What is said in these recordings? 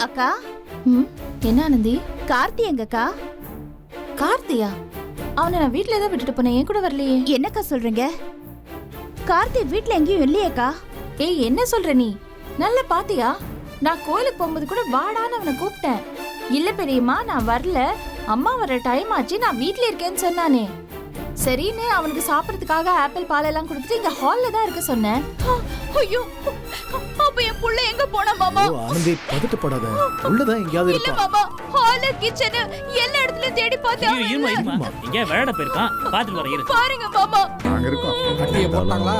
அக்கா. என்ன ஆனந்தி? கார்த்தி எங்கக்கா? கார்த்தியா? அவனை நான் வீட்ல ஏதாவது விட்டுட்டு போனேன், என் கூட வரலையே. என்னக்கா சொல்றீங்க? கார்த்தி வீட்ல எங்கேயும் இல்லையேக்கா. ஏய், என்ன சொல்ற நீ? நல்லா பாத்தியா? நான் கோயிலுக்கு போகும்போது கூட வாடான்னு அவனை கூப்பிட்டேன். இல்ல பெரியம்மா, நான் வரல, அம்மா வர டைம் ஆச்சு, நான் வீட்ல இருக்கேன்னு சொன்னானே. சரின்னு அவனுக்கு சாப்பிடறதுக்காக ஆப்பிள் பாலெல்லாம் கொடுத்துட்டு இங்க ஹால்ல தான் இருக்க சொன்னேன். ஐயோ, அப்ப என் புள்ள எங்க போனா மாமா? ஆனந்தி, பதட்டப்படாத, உள்ளதான் எங்கயாவது இல்ல மாமா, ஹால் கிச்சன் எல்லா இடத்துலயும் தேடி பார்த்தேன். இங்க விளையாட போயிருக்கான், பாத்துட்டு வர இரு. பாருங்க மாமா, நாங்க இருக்கோம். கட்டிய போட்டாங்களா?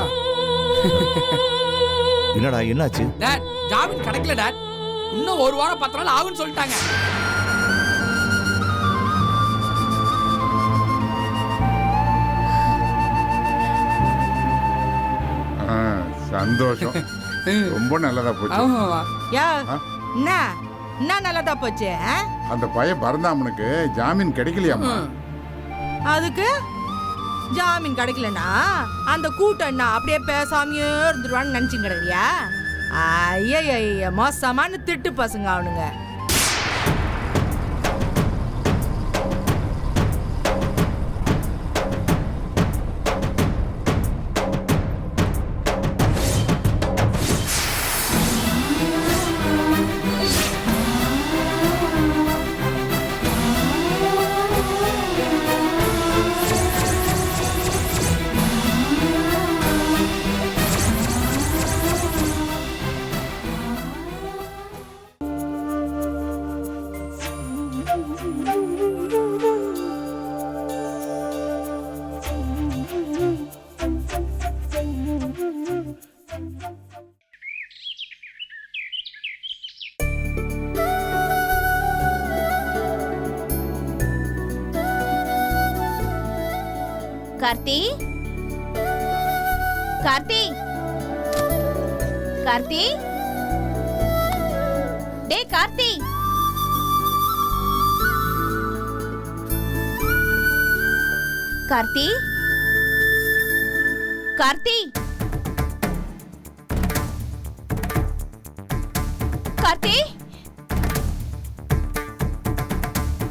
என்னடா என்னாச்சு? டாட், ஜாமீன் கிடைக்கல டாட். இன்னும் ஒரு வாரம் 10 நாள் ஆகும்னு சொல்லிட்டாங்க. சந்தோஷம், ரொம்ப நல்லதா போச்சு. யா என்ன நல்லதா போச்சு? அந்த பையன் பரந்தாமனுக்கு ஜாமீன் கிடைக்கலையாமா? அதுக்கு ஜாமீன் கிடைக்கலனா அந்த கூட்டம் என்ன அப்படியே பேசாமையே இருந்துருவான்னு நினைச்சுங்க கிடையா? ஐயா மோசமான திட்டு பசங்க அவனுங்க. கார்த்தி, கார்த்தி, கார்த்தி, டே கார்த்தி. கார்த்தி, கார்த்தி, கார்த்தி,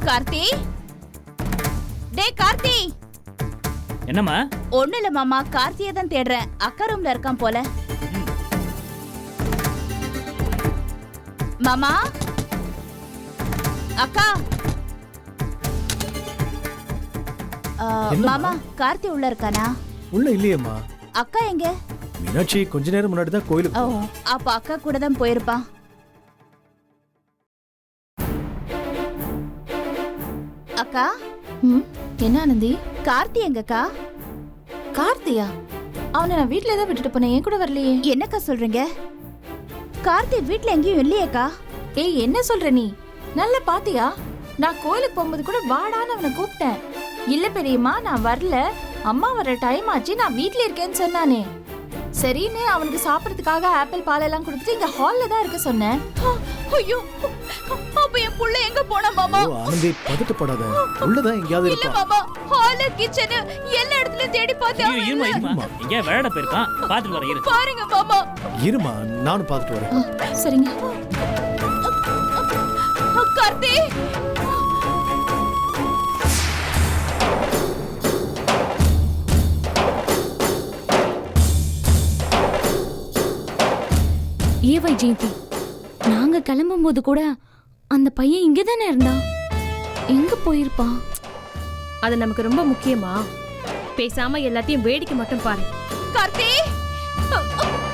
கார்த்தி, டே கார்த்தி. என்னம்மா? ஒண்ணு இல்ல மாமா, கார்த்தியை தான் தேடுறேன். அக்கா ரூம்ல இருக்கான் போல. மாமா, அக்கா. மாமா, கார்த்தி உள்ள இருக்கானா? உள்ள இல்லையேம்மா. அக்கா எங்க? மீனாட்சி கொஞ்ச நேரம் முன்னாடி தான் கோயிலுக்கு. அப்ப அக்கா கூட தான் போயிருப்பான். அக்கா. என்ன ஆனந்தி? கார்த்தி எங்கக்கா? கார்த்தியா? அவனை நான் வீட்ல ஏதாவது விட்டுட்டு போனேன், என் கூட வரலையே. என்னக்கா சொல்றீங்க? கார்த்தி வீட்ல எங்கேயும் இல்லையேக்கா. ஏய், என்ன சொல்ற நீ? நல்லா பாத்தியா? நான் கோயிலுக்கு போகும்போது கூட வாடான்னு அவனை கூப்பிட்டேன். இல்ல பெரியம்மா, நான் வரல, அம்மா வர டைம் ஆச்சு, நான் வீட்ல இருக்கேன்னு சொன்னானே. சரின்னு அவனுக்கு சாப்பிடறதுக்காக ஆப்பிள் பாலெல்லாம் கொடுத்துட்டு இங்க ஹால்ல தான் இருக்க சொன்னேன். ஐயோ, அப்ப என் புள்ள எங்க போனா மாமா? ஆனந்தி, பதட்டப்படாத, உள்ளதான் எங்கயாவது இல்ல மாமா, ஹால் கிச்சன் எல்லா இடத்துலயும் தேடி பார்த்தேன். இங்க விளையாட போயிருக்கான், பாத்துட்டு வர இரு. பாருங்க மாமா. இருமா, நானும் பாத்துட்டு வரேன். சரிங்க. கார்த்தி, ஏவை ஜெயந்தி, நாங்க கிளம்பும் போது கூட அந்த பையன் இங்கதானே இருந்தான். எங்க போயிருப்பான்? அது நமக்கு ரொம்ப முக்கியமா? பேசாம எல்லாத்தையும் வேடிக்கை மட்டும் பாரு. கார்த்தி,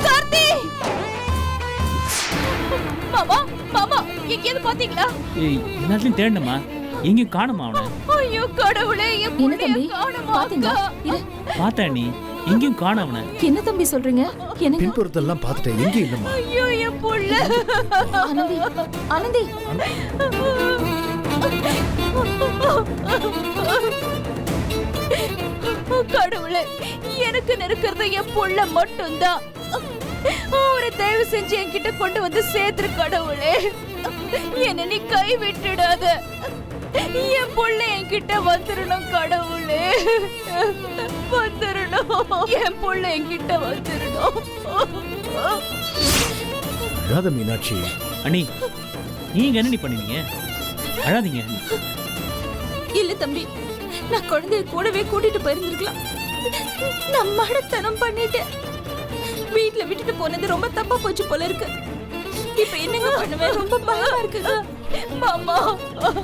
கார்த்தி. மாமா, மாமா, எங்கேயாவது பாத்தீங்களா? ஏய், எல்லாத்தையும் தேடணுமா? எங்கேயும் காணுமா அவனை? ஐயோ கடவுளே, என் என்ன தம்பி காணுமா? பாத்தீங்களா? பார்த்தா நீ எங்கேயும் காண அவனை. என்ன தம்பி சொல்றீங்க? எனக்கு பின்புறத்தெல்லாம் பார்த்துட்டேன், எங்கேயும் இல்லம்மா. ஐயோ என் புள்ள. ஆனந்தி, ஆனந்தி. கடவுளே, எனக்கு நெருக்கிறது என் புள்ள மட்டும்தான். அவரை தயவு செஞ்சு என்கிட்ட கொண்டு வந்து சேர்த்துரு கடவுளே. என்ன நீ கை விட்டுடாத. என் புள்ள என்கிட்ட வந்துடணும் கடவுளே, வந்துடணும். என் புள்ள என்கிட்ட வந்துடணும். அழாத மீனாட்சி. அண்ணி, நீங்க என்ன பண்ணுவீங்க? அழாதீங்க. இல்ல தம்பி, நான் குழந்தைய கூடவே கூட்டிட்டு போயிருந்திருக்கலாம். நான் மடத்தனம் பண்ணிட்டேன். வீட்ல விட்டுட்டு போனது ரொம்ப தப்பா போச்சு போல இருக்கு. இப்ப என்னங்க பண்ணுவேன்? ரொம்ப பயமா இருக்குங்க. மாமா,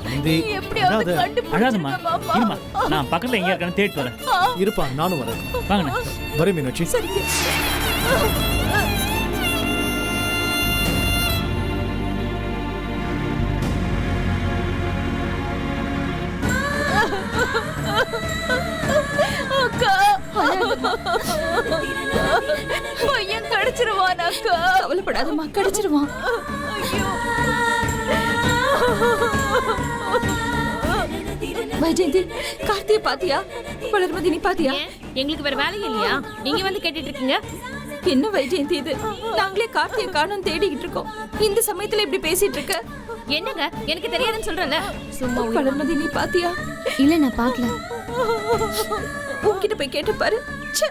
நந்தி, எப்படியாவது அழாதம்மா. கண்டுபிடிச்சிருங்க மாமா. இருமா, நான் பக்கத்துல எங்க இருக்கான்னு தேடிட்டு வரேன். இருப்பா, நானும் வரேன். வாங்கண்ணே. வரேன் மீனாட்சி. சரிங்க. அக்கா, பையன் கிடைச்சிருவான் அக்கா. கவலைப்படாதம்மா, கிடைச்சிருவான். வைஜெயந்தி, கார்த்திய பாத்தியா? வளர்மதி நீ பாத்தியா? ஏன், எங்களுக்கு வேற வேலையே இல்லையா? நீங்க வந்து கேட்டுட்டு இருக்கீங்க. என்ன வைஜெயந்தி இது? நாங்களே கார்த்திய காணோம் தேடிக்கிட்டு இருக்கோம். இந்த சமயத்துல இப்படி பேசிட்டு இருக்க? என்னங்க, எனக்கு தெரியாதுன்னு சொல்றேன்ல. சும்மா வளர்மதி நீ பாத்தியா? இல்ல நான் பார்க்கல. உன்கிட்ட போய் கேட்டு பாரு. ச்சே.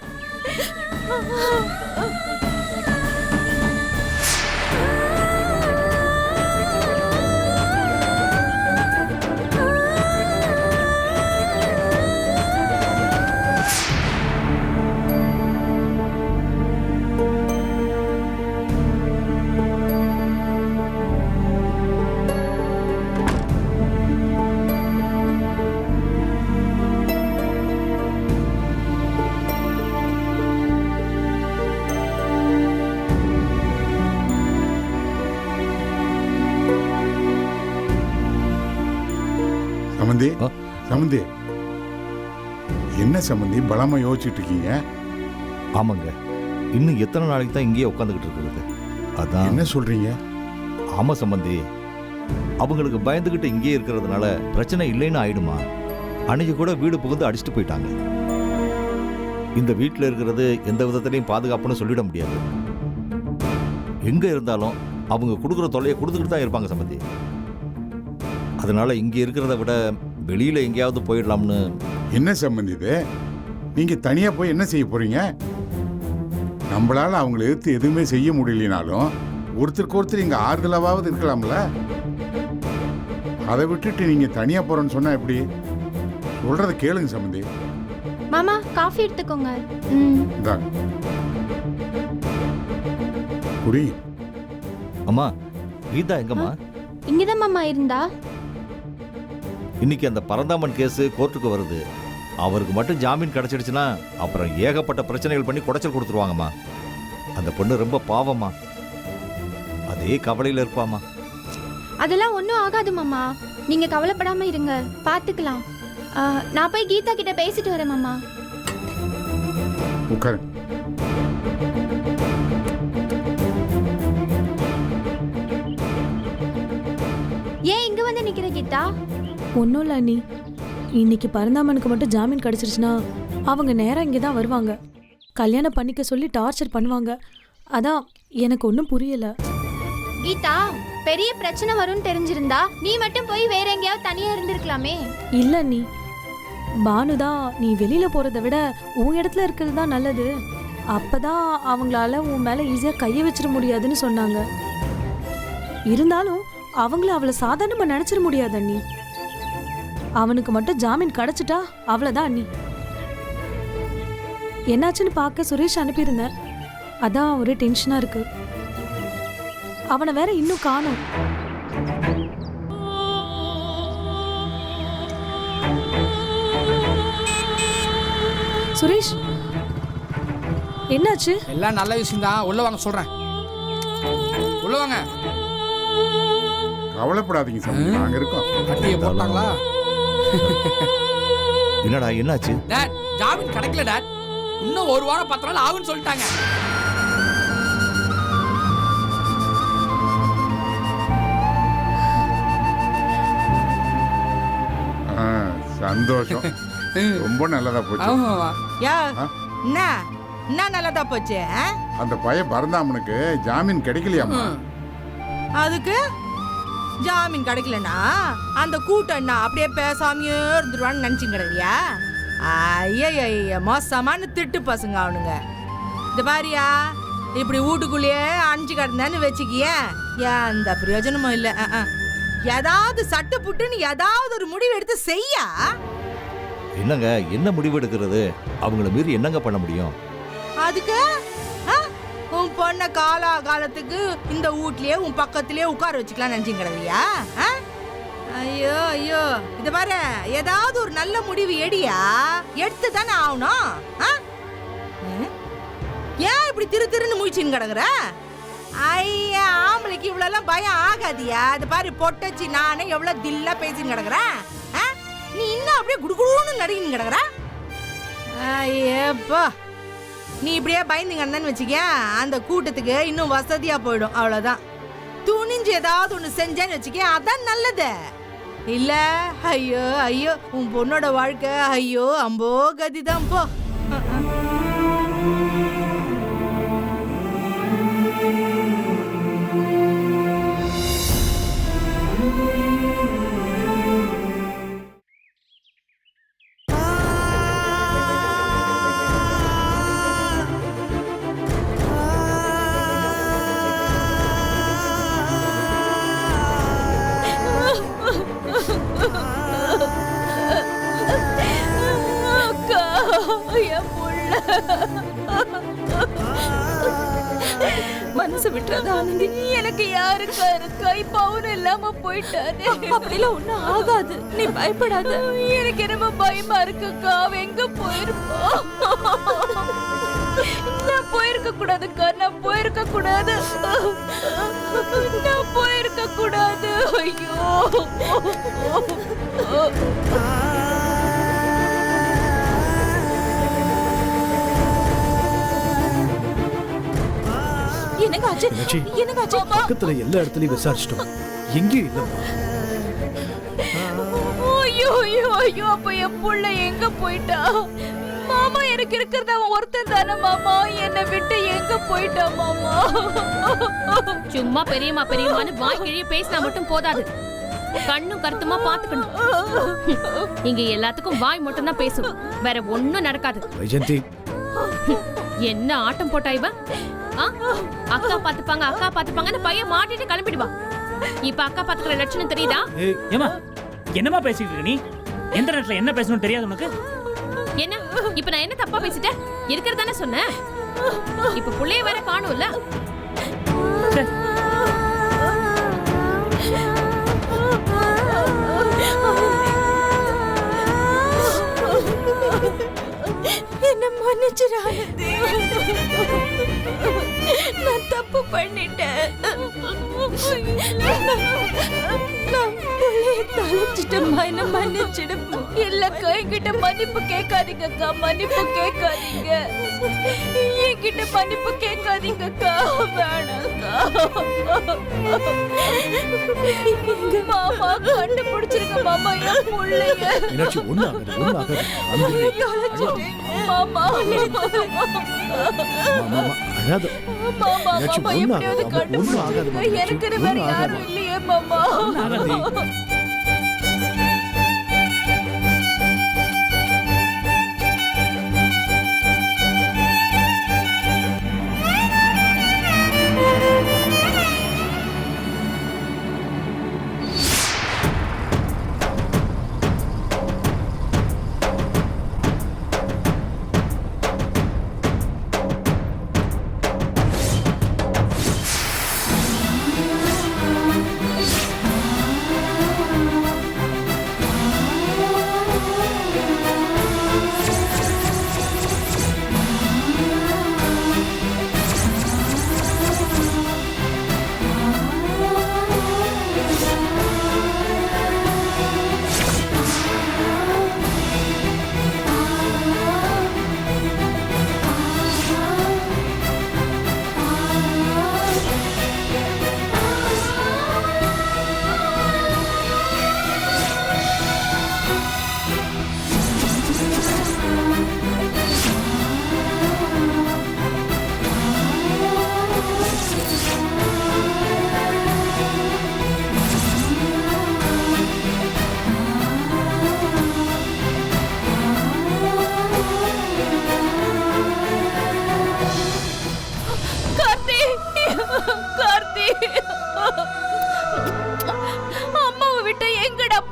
சம்பந்தி, சம்பந்தி, என்ன சம்பந்தி பலமா யோசிச்சுட்டு இருக்கீங்க? ஆமாங்க, இன்னும் எத்தனை நாளைக்கு தான் இங்கேயே உட்காந்துக்கிட்டு இருக்கிறது? அதான். என்ன சொல்றீங்க? ஆமா சம்பந்தி, அவங்களுக்கு பயந்துகிட்டு இங்கேயே இருக்கிறதுனால பிரச்சனை இல்லைன்னு ஆயிடுமா? அன்னைக்கு கூட வீடு புகுந்து அடிச்சுட்டு போயிட்டாங்க. இந்த வீட்டில் இருக்கிறது எந்த விதத்திலையும் பாதுகாப்புன்னு சொல்லிட முடியாது. எங்க இருந்தாலும் அவங்க கொடுக்குற தொல்லையை கொடுத்துக்கிட்டு தான் இருப்பாங்க சம்பந்தி. அதனால இங்க இருக்கிறத விட வெளியில எங்கேயாவது போயிடலாம்னு. என்ன சம்பந்தி இது? நீங்க தனியா போய் என்ன செய்ய போறீங்க? நம்மளால அவங்களை எதிர்த்து எதுவுமே செய்ய முடியலனாலும் ஒருத்தருக்கு ஒருத்தர் இங்க ஆறுதலாவது இருக்கலாம்ல. அதை விட்டுட்டு நீங்க தனியா போறேன்னு சொன்னா எப்படி? சொல்றத கேளுங்க சம்பந்தி. மாமா, காஃபி எடுத்துக்கோங்க. இந்தாங்க. குடி. அம்மா, கீதா எங்கம்மா? இங்கதான் மாமா இருந்தா. இன்னைக்கு அந்த பரந்தாமன் கேஸ் கோர்ட்டுக்கு வருது. அவருக்கு மட்டும் ஜாமீன் கிடைச்சிடுச்சுன்னா அப்புறம் ஏகப்பட்ட பிரச்சனைகள் பண்ணி குடைச்சல் கொடுத்துருவாங்கம்மா. அந்த பொண்ணு ரொம்ப பாவம்மா. அதே கவலையில் இருப்பாம்மா. அதெல்லாம் ஒன்றும் ஆகாது மாமா. நீங்க கவலைப்படாம இருங்க, பாத்துக்கலாம். நான் போய் கீதா கிட்ட பேசிட்டு வரேன் மாமா. உட்காரு. ஏன் இங்க வந்து நிக்கிற கீதா? ஒன்றும் இல்லை அண்ணி, இன்னைக்கு பரந்தாமனுக்கு மட்டும் ஜாமீன் கிடைச்சிருச்சுன்னா அவங்க நேராக இங்கே தான் வருவாங்க. கல்யாணம் பண்ணிக்க சொல்லி டார்ச்சர் பண்ணுவாங்க. அதான் எனக்கு ஒன்றும் புரியல. கீதா, பெரிய பிரச்சனை வரும்னு தெரிஞ்சிருந்தா நீ மட்டும் போய் வேற எங்கேயாவது தனியா இருந்திருக்கலாமே. இல்லை அண்ணி, பானுதான் நீ வெளியில போறதை விட உன் இடத்துல இருக்கிறது தான் நல்லது, அப்பதான் அவங்களால உன் மேல ஈஸியா கையை வச்சிட முடியாதுன்னு சொன்னாங்க. இருந்தாலும் அவங்கள அவளை சாதாரணமா நினைச்சிட முடியாது அண்ணி. அவனுக்கு மட்டும் ஜாமீன் கிடைச்சிட்டா அவ்வளவுதான் அண்ணி. என்னாச்சுன்னு பார்க்க சுரேஷ் அனுப்பியிருந்தேன். அதான் ஒரே டென்ஷனா இருக்கு. அவனை வேற இன்னும் காணோம். சுரேஷ், என்னாச்சு? எல்லாம் நல்ல விஷயம் தான். உள்ள வாங்க சொல்றேன். உள்ள வாங்க. கவலைப்படாதீங்க சம்பந்தி, நாங்க இருக்கோம். கட்டியை போட்டாங்களா? என்னடா என்னாச்சு? டாட், ஜாமீன் கிடைக்கல டாட். இன்னும் ஒரு வாரம் 10 நாள் ஆகும்னு சொல்லிட்டாங்க. சந்தோஷம், ரொம்ப நல்லதா போச்சு. ஆமாவா? யா, ஆ? என்ன நல்லதா போச்சு? அந்த பையன் பரந்தாமனுக்கு ஜாமீன் கிடைக்கலையாமா? அதுக்கு ஜாமீன் கிடைக்கலனா அந்த கூட்டம் அப்படியே பேசாமையே இருந்துருவான்னு நினைச்சுங்க கிடையா? ஐயா, மோசமான திட்டு பசங்க அவனுங்க. இந்த பாரியா, இப்படி வீட்டுக்குள்ளேயே அணிஞ்சு கிடந்தான்னு வச்சுக்கிய, எந்த பிரயோஜனமும் இல்லை. ஏதாவது சட்டு புட்டுன்னு ஏதாவது ஒரு முடிவு எடுத்து செய்யா. என்னங்க என்ன முடிவு எடுக்கிறது? அவங்கள மீறி என்னங்க பண்ண முடியும்? அதுக்கு உன் பொண்ண காலத்துக்கு இந்த வீட்லயே உன் பக்கத்திலே உட்கார வச்சுக்கலாம் நினைச்சு கிடவியா? ஐயோ ஐயோ, இத பாரு, ஏதாவது ஒரு நல்ல முடிவு எடியா, எடுத்து தானே ஆகணும். ஏன் இப்படி திருன்னு முயற்சின்னு கிடக்குற? ஐயா, ஆம்பளைக்கு இவ்வளவு பயம் ஆகாதியா? இது பாரு பொட்டச்சி, நானே எவ்வளவு தில்லா பேசின்னு கிடக்குறேன். நீ இன்னும் அப்படியே குடுகுடுன்னு நடிகின்னு கிடக்குற. ஐயப்பா, நீ இப்படியே பயந்துங்கன்னு வச்சுக்க, அந்த கூட்டத்துக்கு இன்னும் வசதியா போயிடும். அவ்வளவுதான். துணிஞ்சு ஏதாவது ஒண்ணு செஞ்சேன்னு வச்சுக்க, அதான் நல்லது. இல்ல ஐயோ ஐயோ, உன் பொண்ணோட வாழ்க்கை ஐயோ அம்போ கதிதான் போ. மனசு விட்டுறது ஆனந்தி, எனக்கு யாருக்கா இருக்கா? இப்ப அவரு இல்லாம போயிட்டாரு. அப்படிலாம் ஒண்ணும் ஆகாது, நீ பயப்படாத. எனக்கு என்னமோ பயமா இருக்குக்கா, அவ எங்க போயிருப்பா? நான் போயிருக்க கூடாதுக்கா, நான் போயிருக்க கூடாது, நான் போயிருக்க கூடாது. ஐயோ, மீனாட்சி, பக்கத்துல எல்லா இடத்துலயும் விசாரிச்சிட்டோம், எங்கேயும் இல்லம்மா. ஐயோ ஐயோ ஐயோ, அப்ப என் புள்ள எங்க போயிட்டா? மாமா, எனக்கு இருக்கிறது அவன் ஒருத்தன் தானே மாமா, என்னை விட்டு எங்க போயிட்டா மாமா? சும்மா பெரியம்மா பெரியம்மான்னு வாய் கிழிய பேசினா மட்டும் போதாது, கண்ணும் கருத்துமா பாத்துக்கணும். இங்க எல்லாத்துக்கும் வாய் மட்டும் தான் பேசும், வேற ஒண்ணும் நடக்காது. வைஜெயந்தி, என்ன ஆட்டம் போட்டா இவ? அக்கா பாத்துப்பாங்கன்னு பையன் மாட்டிட்டு கிளம்பிடுவா. இப்ப அக்கா பாத்துக்கிற லட்சணம் தெரியுதா? ஏமா என்னமா பேசிட்டு இருக்க நீ? எந்த நேரத்துல என்ன பேசணும் தெரியாது உனக்கு? என்ன இப்ப நான் என்ன தப்பா பேசிட்டேன்? இருக்கிறதானே சொன்னேன். இப்ப புள்ளைய வேற காணும்ல. என்ன மன்னிச்சிடாது, நான் தப்பு பண்ணிட்டேன். நான் புள்ளைய தொலைச்சிட்டேம்மா, என்ன மன்னிச்சிடுப்பா. இல்ல, என்கிட்ட மன்னிப்பு கேட்காதீங்கக்கா, மன்னிப்பு கேட்காதீங்க. என்கிட்ட மன்னிப்பு கேட்காதீங்கக்கா, வேணாக்கா. எங்க மாமா கண்டுபிடிச்சிருக்க மாமா என் புள்ளைய. மீனாட்சி, ஒண்ணு ஆகாது, ஒண்ணு ஆகாது. மாமா அழாத. மாமா, மீனாட்சி, மாமா ஒண்ணு எப்படியாவது ஆகாது, ஒண்ணு ஆகாது. கண்டுபிடிங்க. எனக்கு வேற யாரும் இல்லையே மாமா.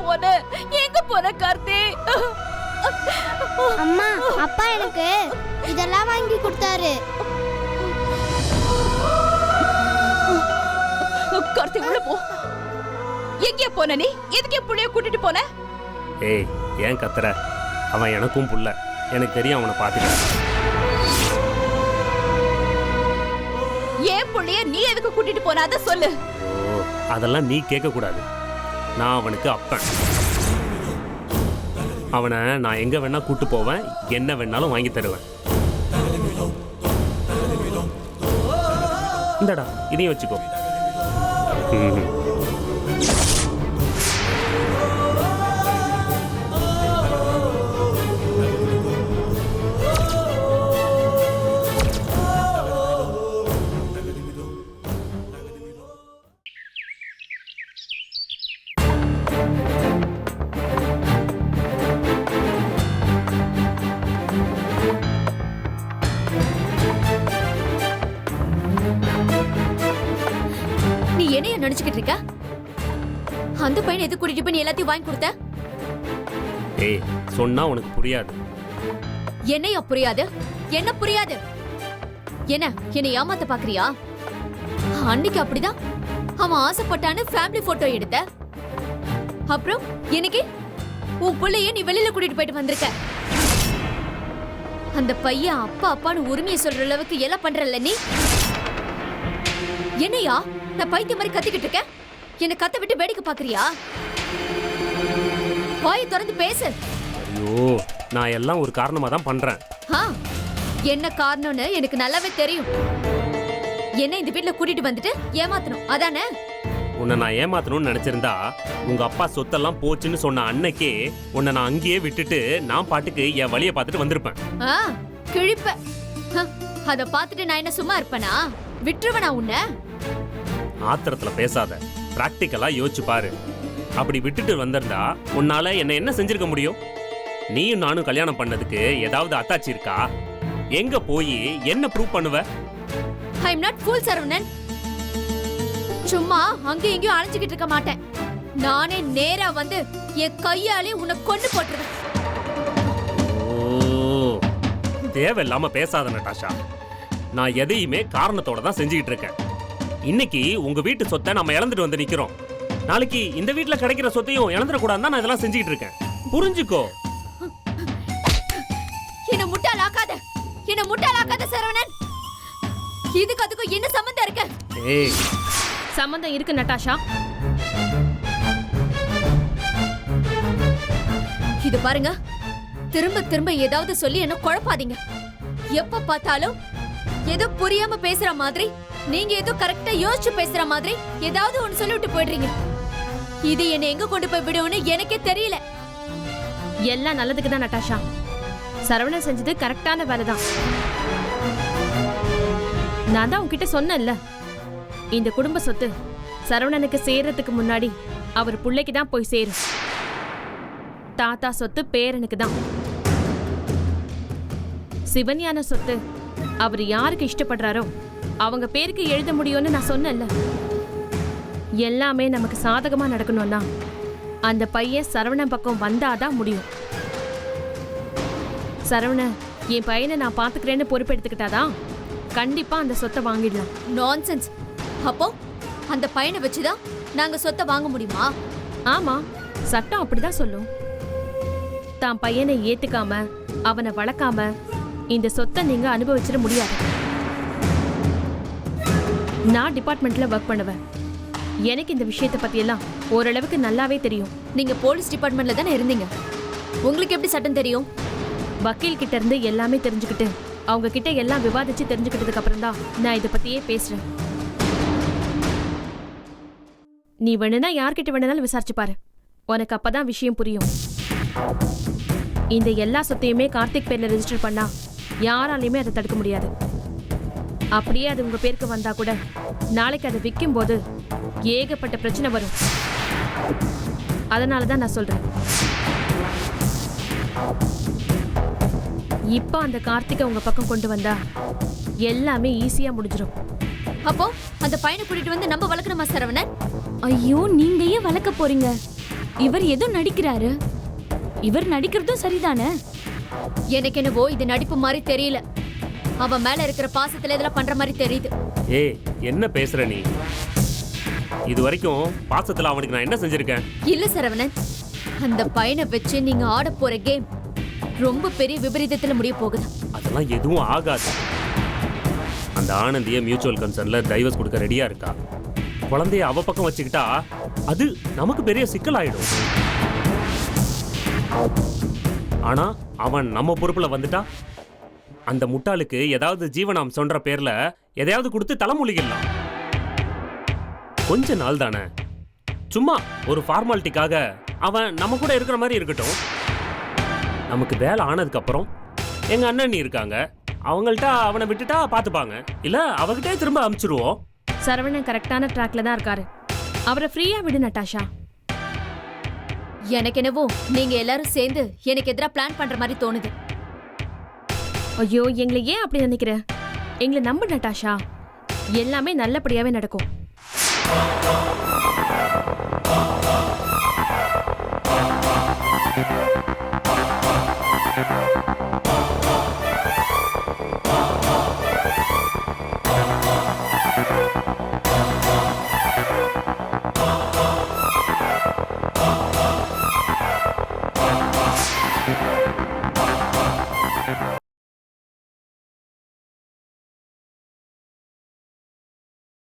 போன எங்க போன கார்த்தி? அம்மா அப்பா எனக்கு இதெல்லாம் வாங்கி கொடுத்தாரு. கார்த்தி உள்ள போ. எங்க போன நீ? எதுக்கு புள்ளைய கூட்டிட்டு போன? ஏய் ஏன் கத்துற? அவன் எனக்கும் புள்ள, எனக்கு தெரியும் அவனை பார்த்துக்க. ஏன் புள்ளைய நீ எதுக்கு கூட்டிட்டு போன அத சொல்லு. ஓ அதெல்லாம் நீ கேட்க கூடாது. நான் அவனுக்கு அப்பன். அவனை நான் எங்க வேணா கூட்டு போவேன், என்ன வேணாலும் வாங்கி தருவேன். இந்தடா இதையும் வச்சுக்கோ. நீ என்னைய நினைச்சுக்கிட்டு இருக்க? அந்த பையன் எது கூட்டிட்டு போய் நீ எல்லாத்தையும் வாங்கி கொடுத்த? ஏய் சொன்னா உனக்கு புரியாது. என்னையா புரியாது? என்ன புரியாது? என்ன என்னை ஏமாத்த பாக்குறியா? அன்னைக்கு அப்படிதான் அவன் ஆசைப்பட்டான்னு ஃபேமிலி போட்டோ எடுத்த. அப்புறம் எனக்கு உன் பிள்ளைய நீ வெளியில கூட்டிட்டு போயிட்டு வந்திருக்க. அந்த பையன் அப்பா அப்பான்னு உரிமையை சொல்ற அளவுக்கு எல்லாம் பண்றல்ல நீ. என்னையா நான் பைத்தியம் மாதிரி கத்திக்கிட்டு இருக்கேன்? என்ன கத்த விட்டு வேடிக்கை பாக்குறியா? வாயை திறந்து பேசு. ஐயோ நான் எல்லாம் ஒரு காரணமா தான் பண்றேன். என்ன காரணம்னு எனக்கு நல்லாவே தெரியும். என்ன இந்த வீட்டுல கூட்டிட்டு வந்துட்டு ஏமாத்தணும் அதானே? உன்னை நான் ஏமாத்தணும்னு நினைச்சிருந்தா உங்க அப்பா சொத்தெல்லாம் போச்சுன்னு சொன்ன அன்னைக்கே உன்னை நான் அங்கேயே விட்டுட்டு நான் பாட்டுக்கு என் வழியை பார்த்துட்டு வந்திருப்பேன். கிழிப்ப. அத பார்த்துட்டு நான் என்ன சும்மா இருப்பேனா? விட்டுருவனா உன்னை? ஆத்திரத்துல பேசாத, பிராக்டிக்கலா யோசிச்சு பாரு. அப்படி விட்டுட்டு வந்திருந்தா உன்னால என்ன செஞ்சிருக்க முடியும்? நீயும் நானும் கல்யாணம் பண்ணதுக்கு ஏதாவது அத்தாச்சி இருக்கா? எங்க போய் என்ன ப்ரூவ் பண்ணுவ? ஐ அம் நாட் ஃபூல் சரவணன். சும்மா அங்க எங்கேயும் அலைஞ்சிக்கிட்டு இருக்க மாட்டேன். நானே நேரா வந்து என் கையாலே உன்னை கொண்டு போட்டுருவேன். தேவையில்லாம பேசாத நட்டாஷா. நான் எதையுமே காரணத்தோட தான் செஞ்சுக்கிட்டு இருக்கேன். இன்னைக்கு உங்க வீட்டு சொத்தை நம்ம இழந்துட்டு வந்து நிக்கிறோம். நாளைக்கு இந்த வீட்டுல கிடைக்கிற சொத்தையும் இழந்துடக்கூடாது தான் நான் இதெல்லாம் செஞ்சுக்கிட்டு இருக்கேன். புரிஞ்சுக்கோ. என்ன முட்டாளாக்காத, என்ன முட்டாளாக்காத சரவணன். இதுக்கு அதுக்கும் என்ன சம்பந்தம் இருக்கு? ஏய் சம்பந்தம் இருக்கு நட்டாஷா. இது பாருங்க, திரும்ப திரும்ப ஏதாவது சொல்லி என்ன குழப்பாதீங்க. எப்ப பார்த்தாலும் ஏதோ புரியாம பேசுற மாதிரி, நீங்க ஏதோ கரெக்டா யோசிச்சு பேசுற மாதிரி ஏதாவது ஒன்னு சொல்லிட்டு போயிடுறீங்க. இது என்ன எங்க கொண்டு போய் விடுவோன்னு எனக்கே தெரியல. எல்லாம் நல்லதுக்கு தான் நட்டாஷா. சரவணன் செஞ்சது கரெக்டான வேலை தான். நான் தான் உன்கிட்ட சொன்னேன்ல, இந்த குடும்ப சொத்து சரவணனுக்கு சேர்றதுக்கு முன்னாடி அவர் பிள்ளைக்கு தான் போய் சேரும். தாத்தா சொத்து பேரனுக்கு தான். சிவன்யான சொத்து அவர் யாருக்கு இஷ்டப்படுறாரோ அவங்க பேருக்கு எழுத முடியும்னு நான் சொன்னேன்ல. எல்லாமே நமக்கு சாதகமா நடக்கணும்னா அந்த பையன் சரவணன் பக்கம் வந்தாதான் முடியும். சரவணன் என் பையனை நான் பாத்துக்கிறேன்னு பொறுப்பெடுத்துக்கிட்டாதான் கண்டிப்பா அந்த சொத்தை வாங்கிடலாம். நான்சென்ஸ். அப்போ அந்த பையனை வச்சுதான் நாங்க சொத்தை வாங்க முடியுமா? ஆமா, சட்டம் அப்படிதான் சொல்லும். தான் பையனை ஏத்துக்காம அவனை வளர்க்காம இந்த சொத்தை நீங்க அனுபவிச்சிட முடியாது. நான் டிபார்ட்மெண்ட்ல ஒர்க் பண்ணுவேன். எனக்கு இந்த விஷயத்தை பத்தி எல்லாம் ஓரளவுக்கு நல்லாவே தெரியும். நீங்க போலீஸ் டிபார்ட்மெண்ட்ல தானே இருந்தீங்க, உங்களுக்கு எப்படி சட்டம் தெரியும்? வக்கீல் கிட்ட இருந்து எல்லாமே தெரிஞ்சுக்கிட்டு அவங்க கிட்ட எல்லாம் விவாதிச்சு தெரிஞ்சுக்கிட்டதுக்கு அப்புறம் தான் நான் இதை பத்தியே பேசுறேன். நீ வேணும்னா யார்கிட்ட வேணும்னாலும் விசாரிச்சு பாரு, உனக்கு அப்பதான் விஷயம் புரியும். இந்த எல்லா சொத்தையுமே கார்த்திக் பேர்ல ரெஜிஸ்டர் பண்ணா யாராலையுமே அதை தடுக்க முடியாது. அப்படியே அது உங்க பேருக்கு வந்தா கூட நாளைக்கு அதை விற்கும் போது ஏகப்பட்ட பிரச்சனை வரும். அதனாலதான் நான் சொல்றேன், இப்ப அந்த கார்த்திகை உங்க பக்கம் கொண்டு வந்தா எல்லாமே ஈஸியா முடிஞ்சிடும். அப்போ அந்த பையனை கூட்டிட்டு வந்து நம்ம வளர்க்கணுமா சரவணன்? ஐயோ, நீங்க ஏன் வளர்க்க போறீங்க? இவர் ஏதோ நடிக்கிறாரு. இவர் நடிக்கிறதும் சரிதானே? எனக்கு என்னவோ இது நடிப்பு மாதிரி தெரியல. அவன் மேல இருக்கிற பாசத்துல இதெல்லாம் பண்ற மாதிரி தெரியுது. ஏய் என்ன பேசுற நீ? இது வரைக்கும் பாசத்துல அவனுக்கு நான் என்ன செஞ்சிருக்கேன்? இல்ல சரவணன், அந்த பையனை வச்சு நீங்க ஆட போற கேம் ரொம்ப பெரிய விபரீதத்துல முடிய போகுது. அதெல்லாம் எதுவும் ஆகாது. அந்த ஆனந்திய மியூச்சுவல் கன்சர்ன்ல டைவர்ஸ் கொடுக்க ரெடியா இருக்கா. குழந்தைய அவ பக்கம் வச்சுக்கிட்டா அது நமக்கு பெரிய சிக்கல் ஆயிடும். ஆனா அவன் நம்ம பொறுப்புல வந்துட்டா அந்த முட்டாளுக்கு ஏதாவது ஜீவனாம் சொல்ற பேர்ல எதையாவது கொடுத்து தலைமொழிக்கலாம். கொஞ்ச நாள் தானே, சும்மா ஒரு ஃபார்மாலிட்டிக்காக அவன் நம்ம கூட இருக்கிற மாதிரி இருக்கட்டும். நமக்கு வேலை ஆனதுக்கு அப்புறம் எங்க அண்ணன் இருக்காங்க, அவங்கள்ட்ட அவனை விட்டுட்டா பாத்துப்பாங்க, இல்ல அவகிட்டே திரும்ப அனுப்பிச்சிருவோம். சரவணன் கரெக்டான ட்ராக்ல தான் இருக்காரு. அவரை ஃப்ரீயா விடு நட்டாஷா. எனக்கு என்னவோ நீங்க எல்லாரும் சேர்ந்து எனக்கு எதிராக பிளான் பண்ற மாதிரி தோணுது. ஐயோ, எங்களை ஏன் அப்படி நினைக்கிற? எங்களை நம்பு நட்டாஷா, எல்லாமே நல்லபடியாவே நடக்கும்.